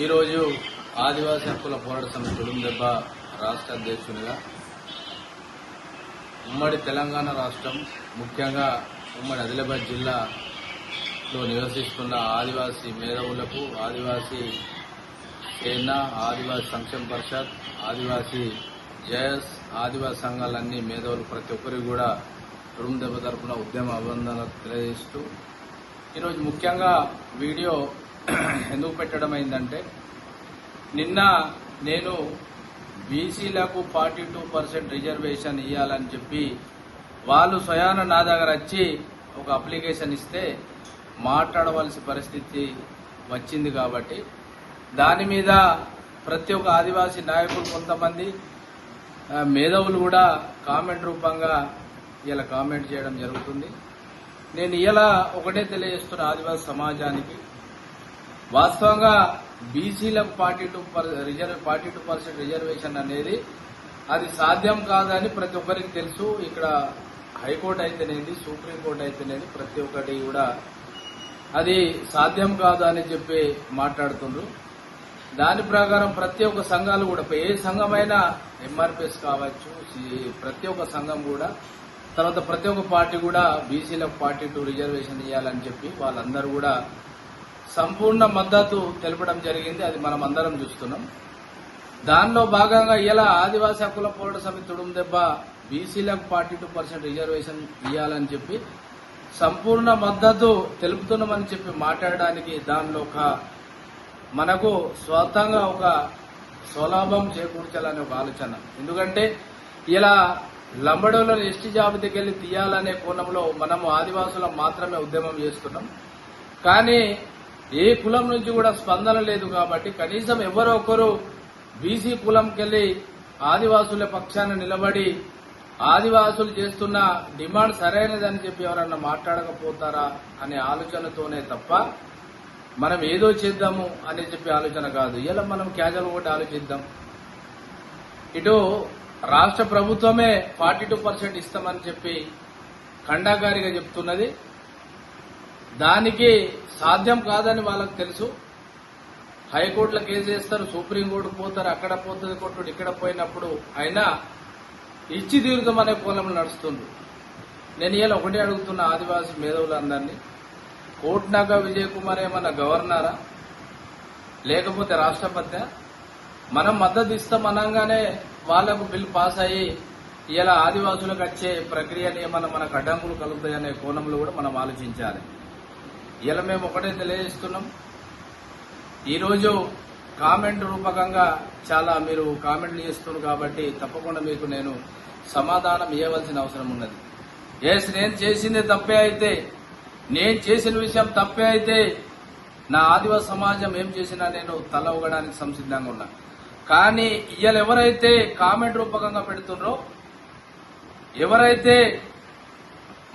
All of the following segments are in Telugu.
ఈరోజు ఆదివాసీ హక్కుల పోరాట సమితి తుడుందెబ్బ రాష్ట్ర అధ్యక్షునిగా ఉమ్మడి తెలంగాణ రాష్ట్రం, ముఖ్యంగా ఉమ్మడి ఆదిలాబాద్ జిల్లాలో నివసిస్తున్న ఆదివాసీ మేధావులకు, ఆదివాసీ సేన, ఆదివాసీ సంక్షేమ పరిషత్, ఆదివాసీ జయస్, ఆదివాసీ సంఘాలన్నీ మేధావులు ప్రతి ఒక్కరికి కూడా తుడుందెబ్బ తరఫున ఉద్యమ అభినందనలు తెలియజేస్తూ ఈరోజు ముఖ్యంగా వీడియో ఎందుకు పెట్టడం అయిందంటే, నిన్న నేను బీసీలకు 42% రిజర్వేషన్ ఇవ్వాలని చెప్పి వాళ్ళు స్వయాన నా దగ్గర వచ్చి ఒక అప్లికేషన్ ఇస్తే మాట్లాడవలసిన పరిస్థితి వచ్చింది. కాబట్టి దాని మీద ప్రతి ఒక్క ఆదివాసీ నాయకులు, కొంతమంది మేధావులు కూడా కామెంట్ రూపంగా ఇలా కామెంట్ చేయడం జరుగుతుంది. నేను ఇలా ఒకటే తెలియజేస్తున్న ఆదివాసీ సమాజానికి, వాస్తవంగా బీసీలకు 42% రిజర్వేషన్ అనేది అది సాధ్యం కాదని ప్రతి ఒక్కరికి తెలుసు. ఇక్కడ హైకోర్టు అయితేనేది, సుప్రీంకోర్టు అయితేనేది ప్రతి ఒక్కటి కూడా అది సాధ్యం కాదు అని చెప్పి మాట్లాడుతున్నారు. దాని ప్రకారం ప్రతి ఒక్క సంఘాలు కూడా, ఏ సంఘమైనా ఎంఆర్పిఎస్ కావచ్చు, ప్రతి ఒక్క సంఘం కూడా, తర్వాత ప్రతి ఒక్క పార్టీ కూడా బీసీలకు 42 రిజర్వేషన్ ఇవ్వాలని చెప్పి వాళ్ళందరూ కూడా సంపూర్ణ మద్దతు తెలపడం జరిగింది. అది మనం అందరం చూస్తున్నాం. దానిలో భాగంగా ఇలా ఆదివాసీ హక్కుల పోరాట సమితి తుడుందెబ్బ బీసీలకు 42% రిజర్వేషన్ ఇవ్వాలని చెప్పి సంపూర్ణ మద్దతు తెలుపుతున్నామని చెప్పి మాట్లాడడానికి దానిలో మనకు స్వతంగా ఒక స్వలాభం చేకూర్చాలనే ఒక ఆలోచన. ఎందుకంటే ఇలా లంబడోలను ఎస్టీ జాబితాకి వెళ్లి తీయాలనే కోణంలో మనము ఆదివాసులం మాత్రమే ఉద్యమం చేస్తున్నాం. కానీ ఏ కులం నుంచి కూడా స్పందన లేదు. కాబట్టి కనీసం ఎవరో ఒకరు బీసీ కులంకెళ్లి ఆదివాసుల పక్షాన నిలబడి ఆదివాసులు చేస్తున్న డిమాండ్ సరైనదని చెప్పి ఎవరన్నా మాట్లాడకపోతారా అనే ఆలోచనతోనే తప్ప మనం ఏదో చేద్దాము అని చెప్పి ఆలోచన కాదు. ఇలా మనం క్యాజువల్ కూడా ఆలోచిద్దాం. ఇటు రాష్ట్ర ప్రభుత్వమే 42% ఇస్తామని చెప్పి ఖండాగారిగా చెప్తున్నది. దానికి సాధ్యం కాదని వాళ్ళకు తెలుసు. హైకోర్టులో కేసు వేస్తారు, సుప్రీంకోర్టుకు పోతారు, అక్కడ పోతుంది కొట్టుడు, ఇక్కడ పోయినప్పుడు అయినా ఇచ్చి తీరుతామనే కోణంలో నడుస్తుంది. నేను ఇలా ఒకటే అడుగుతున్న ఆదివాసీ మేధావులందరినీ, కోట్నాగా విజయ్ కుమార్ ఏమన్నా గవర్నరా లేకపోతే రాష్ట్రపతి? మనం మద్దతు ఇస్తామనగానే వాళ్లకు బిల్లు పాస్ అయ్యి ఇలా ఆదివాసులకు వచ్చే ప్రక్రియని ఏమన్నా మనకు అడ్డంకులు కలుగుతాయనే కోణంలో కూడా మనం ఆలోచించాలి. ఇలా మేము ఒకటే తెలియజేస్తున్నాం. ఈరోజు కామెంట్ రూపకంగా చాలా మీరు కామెంట్లు చేస్తున్నారు కాబట్టి తప్పకుండా మీకు నేను సమాధానం ఇవ్వవలసిన అవసరం ఉన్నది. ఎస్, నేను చేసింది తప్పే అయితే, నేను చేసిన విషయం తప్పే అయితే నా ఆదివాసీ సమాజం ఏం చేసినా నేను తల ఊగడానికి సంసిద్ధంగా ఉన్నా. కానీ ఇవాళ ఎవరైతే కామెంట్ రూపకంగా పెడుతున్నారో, ఎవరైతే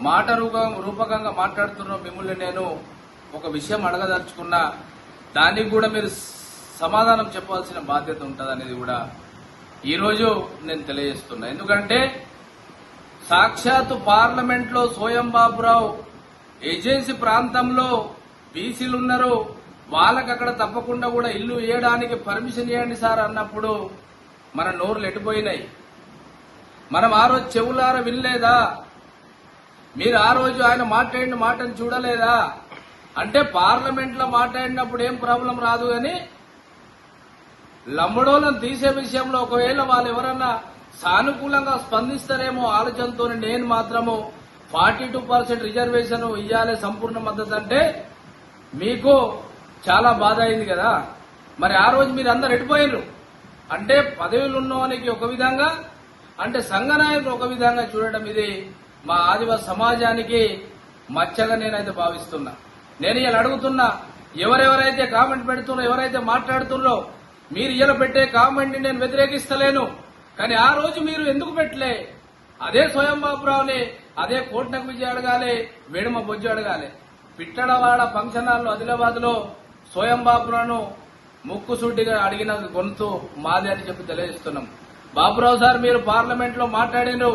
మాట రూపకంగా మాట్లాడుతున్నారో, మిమ్మల్ని నేను ఒక విషయం అడగదలుచుకున్నా, దానికి కూడా మీరు సమాధానం చెప్పాల్సిన బాధ్యత ఉంటుంది అనేది కూడా ఈరోజు నేను తెలియజేస్తున్నా. ఎందుకంటే సాక్షాత్తు పార్లమెంట్లో సోయం బాబురావు ఏజెన్సీ ప్రాంతంలో బీసీలు ఉన్నారు, వాళ్ళకి అక్కడ తప్పకుండా కూడా ఇల్లు వేయడానికి పర్మిషన్ ఇవ్వండి సార్ అన్నప్పుడు మన నోరులు ఎటుపోయినాయి. మనం ఆ రోజు చెవులార వినలేదా? మీరు ఆ రోజు ఆయన మాట్లాడిన మాటను చూడలేదా? అంటే పార్లమెంట్ లో మాట్లాడినప్పుడు ఏం ప్రాబ్లం రాదు, కానీ లంబడోలను తీసే విషయంలో ఒకవేళ వాళ్ళు ఎవరన్నా సానుకూలంగా స్పందిస్తారేమో ఆలోచనతో నేను మాత్రము 42% రిజర్వేషన్ ఇవ్వాలి సంపూర్ణ మద్దతు అంటే మీకు చాలా బాధ అయింది కదా. మరి ఆ రోజు మీరు అందరు ఎటుపోయినరు అంటే పదవులు ఉన్నవానికి ఒక విధంగా, అంటే సంఘ నాయకులు ఒక విధంగా చూడడం ఇది మా ఆదివాసీ సమాజానికి మచ్చగా నేనైతే భావిస్తున్నా. నేను ఇలా అడుగుతున్నా, ఎవరెవరైతే కామెంట్ పెడుతున్నారో, ఎవరైతే మాట్లాడుతున్నారో, మీరు ఇలా పెట్టే కామెంట్ ని నేను వ్యతిరేకిస్తలేను. కానీ ఆ రోజు మీరు ఎందుకు పెట్టలే? అదే స్వయం బాబురావుని, అదే కోట్నకు విజయ్ అడగాలి, వేడుమ బొజ్జు అడగాలి. పిట్టడవాడ ఫంక్షన్ హాల్లో ఆదిలాబాద్ లో స్వయం బాబురావును ముక్కుసూటిగా అడిగిన గొంతు మాది అని చెప్పి తెలియజేస్తున్నాం. బాబురావు సార్, మీరు పార్లమెంట్ లో మాట్లాడినరు,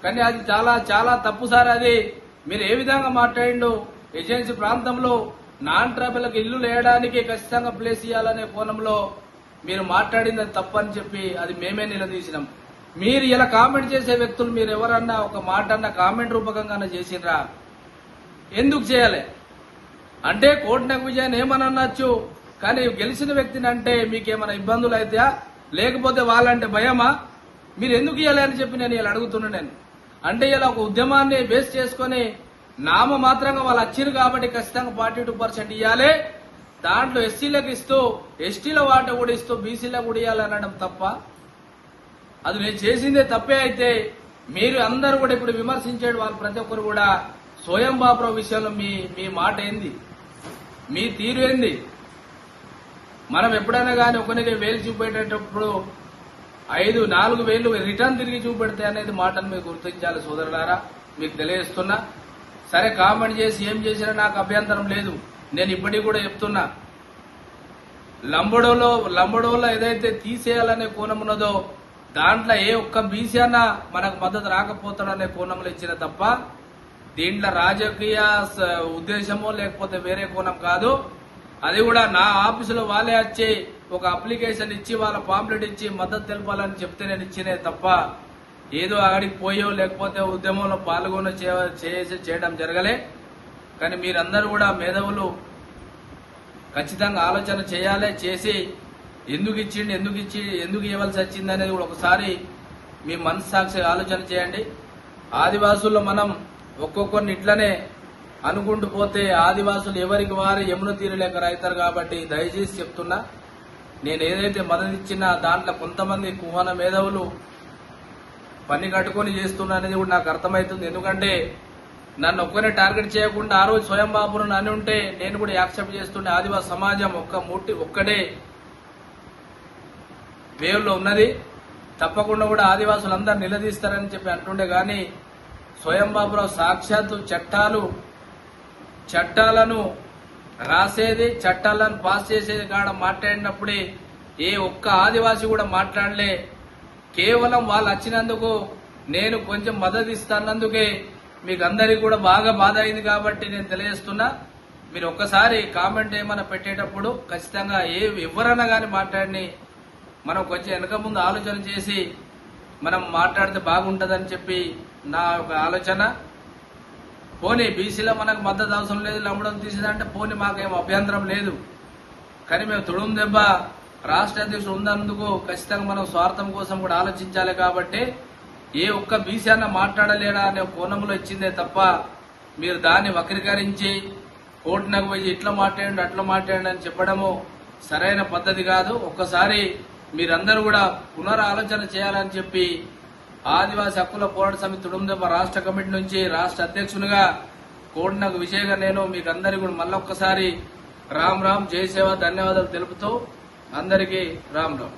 కానీ అది చాలా చాలా తప్పు సార్. అది మీరు ఏ విధంగా మాట్లాడిండు? ఏజెన్సీ ప్రాంతంలో నాన్ ట్రైబల్కి ఇల్లు లేయడానికి ఖచ్చితంగా ప్లేస్ ఇవ్వాలనే కోణంలో మీరు మాట్లాడింది తప్పని చెప్పి అది మేమే నిలదీసినాం. మీరు ఇలా కామెంట్ చేసే వ్యక్తులు మీరు ఎవరన్నా ఒక మాట అన్న కామెంట్ రూపకంగా చేసినరా? ఎందుకు చేయాలి అంటే కోటనకు విజయాన్ని ఏమని అనొచ్చు, కానీ గెలిచిన వ్యక్తిని అంటే మీకేమైనా ఇబ్బందులు అవుతాయా, లేకపోతే వాళ్ళంటే భయమా? మీరు ఎందుకు ఇవ్వాలి అని చెప్పి నేను ఇలా అడుగుతున్నాను. నేను అంటే ఇలా ఒక ఉద్యమాన్ని బేస్ చేసుకుని నామమాత్రంగా వాళ్ళు వచ్చిరు కాబట్టి ఖచ్చితంగా 42% ఇవ్వాలి, దాంట్లో ఎస్సీలకు ఇస్తూ ఎస్టీల వాట కూడా ఇస్తూ బీసీలకు కూడా ఇవ్వాలనడం తప్ప? అది నేను చేసిందే తప్పే అయితే మీరు అందరూ కూడా ఇప్పుడు విమర్శించేది వాళ్ళు ప్రతి ఒక్కరు కూడా స్వయం బాబురావు విషయంలో మీ మాట ఏంది, మీ తీరు ఏంది? మనం ఎప్పుడైనా కానీ ఒకరికి వేలు చూపేటప్పుడు 4 వేలు రిటర్న్ తిరిగి చూపెడితే అనేది మాటను మీరు గుర్తించాలి సోదరులారా. మీకు తెలియజేస్తున్నా. సరే కామెంట్ చేసి ఏం చేసినా నాకు అభ్యంతరం లేదు. నేను ఇప్పటికి కూడా చెప్తున్నా, లంబడోలో ఏదైతే తీసేయాలనే కోణం ఉన్నదో దాంట్లో ఏ ఒక్క బీసీ అన్నా మనకు మద్దతు రాకపోతాడనే కోణంలో ఇచ్చిన తప్ప దీంట్లో రాజకీయ ఉద్దేశమో లేకపోతే వేరే కోణం కాదు. అది కూడా నా ఆఫీసులో వాళ్ళే వచ్చి ఒక అప్లికేషన్ ఇచ్చి వాళ్ళ పాంప్లెట్ ఇచ్చి మద్దతు తెలపాలని చెప్తే నేను ఇచ్చినే తప్ప ఏదో అక్కడికి పోయో లేకపోతే ఉద్యమంలో పాల్గొని చేయడం జరగలే. కానీ మీరందరూ కూడా మేధావులు ఖచ్చితంగా ఆలోచన చేయాలి. చేసి ఎందుకు ఇవ్వాల్సి వచ్చింది అనేది కూడా ఒకసారి మీ మనస్సాక్షి ఆలోచన చేయండి. ఆదివాసుల్లో మనం ఒక్కొక్కరిని ఇట్లనే అనుకుంటూ పోతే ఆదివాసులు ఎవరికి వారు యమున తీరలేక రైతారు. కాబట్టి దయచేసి చెప్తున్నా, నేను ఏదైతే మద్దతు ఇచ్చినా దాంట్లో కొంతమంది కుహన మేధావులు పని కట్టుకొని చేస్తున్నా అనేది కూడా నాకు అర్థమవుతుంది. ఎందుకంటే నన్ను ఒక్కనే టార్గెట్ చేయకుండా ఆ రోజు స్వయం బాబును అని ఉంటే నేను కూడా యాక్సెప్ట్ చేస్తుండే. ఆదివాసీ సమాజం ఒక్కడే వేవ్లో ఉన్నది, తప్పకుండా కూడా ఆదివాసులు అందరు నిలదీస్తారని చెప్పి అంటుండే. కానీ స్వయం బాబురావు సాక్షాత్తు చట్టాలను రాసేది, చట్టాలను పాస్ చేసేది కాడ మాట్లాడినప్పుడే ఏ ఒక్క ఆదివాసి కూడా మాట్లాడలే. కేవలం వాళ్ళు వచ్చినందుకు నేను కొంచెం మద్దతు ఇస్తానందుకే మీకు అందరికీ కూడా బాగా బాధ అయింది. కాబట్టి నేను తెలియజేస్తున్నా, మీరు ఒక్కసారి కామెంట్ ఏమైనా పెట్టేటప్పుడు ఖచ్చితంగా ఎవరైనా కానీ మాట్లాడిని మనం కొంచెం వెనక ముందు ఆలోచన చేసి మనం మాట్లాడితే బాగుంటుందని చెప్పి నా ఒక ఆలోచన. పోనీ బీసీలో మనకు మద్దతు అవసరం లేదు, లంబడం తీసేదంటే పోనీ మాకేం అభ్యంతరం లేదు. కానీ మేము తుడుం దెబ్బ రాష్ట్ర అధ్యక్షుడు ఉన్నందుకు ఖచ్చితంగా మనం స్వార్థం కోసం కూడా ఆలోచించాలి. కాబట్టి ఏ ఒక్క బీసీ అన్న మాట్లాడలేడా అనే కోణంలో ఇచ్చిందే తప్ప మీరు దాన్ని వక్రీకరించి కోర్టునకు పోయి ఇట్లా మాట్లాడండి అట్లా మాట్లాడండి అని చెప్పడము సరైన పద్ధతి కాదు. ఒక్కసారి మీరందరూ కూడా పునరాలోచన చేయాలని చెప్పి ఆదివాసీ హక్కుల పోరాట సమితి తుడుందెబ్బ రాష్ట్ర కమిటీ నుంచి రాష్ట్ర అధ్యక్షునిగా కోడినకు విజయగా నేను మీకు అందరికీ కూడా మళ్ళొక్కసారి రామ్ రామ్ జై సేవ ధన్యవాదాలు తెలుపుతూ అందరికీ రామ్ రామ్.